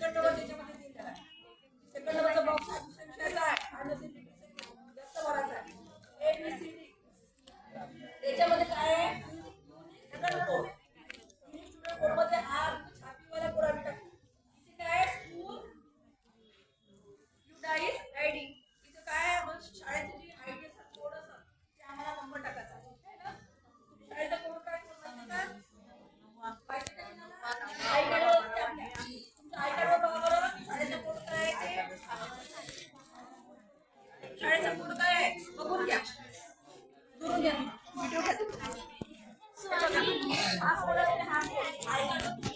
Second number त्याच्यामध्ये दिलेला आहे. सेकंड नंबरचा बॉक्स आहे दुसऱ्या विषयाचा आहे आणि जास्त भरायचा आहे. ABCD त्याच्यामध्ये काय आहे सेकंड कोड स्टुडंट कोड मध्ये हा छापीवाला कोड आम्ही टाकतो. इथे काय आहे स्कूल युडाईस आयडी. इथे काय आहे मग शाळेची जी आयडी असतात कोड असतात ते आम्हाला नंबर टाकायचा आहे ना. शाळेचा कोड काय कोड माहिती का माहिती का तुम्हाला आय कार्ड असते आपल्या तुमच्या आय कार्ड वर बघा बरं शाळेचा कोड काय आहे ते शाळेचा कोड काय आहे बघून घ्या व्हिडिओ घ्या. हा कोड आहे हा आय कार्ड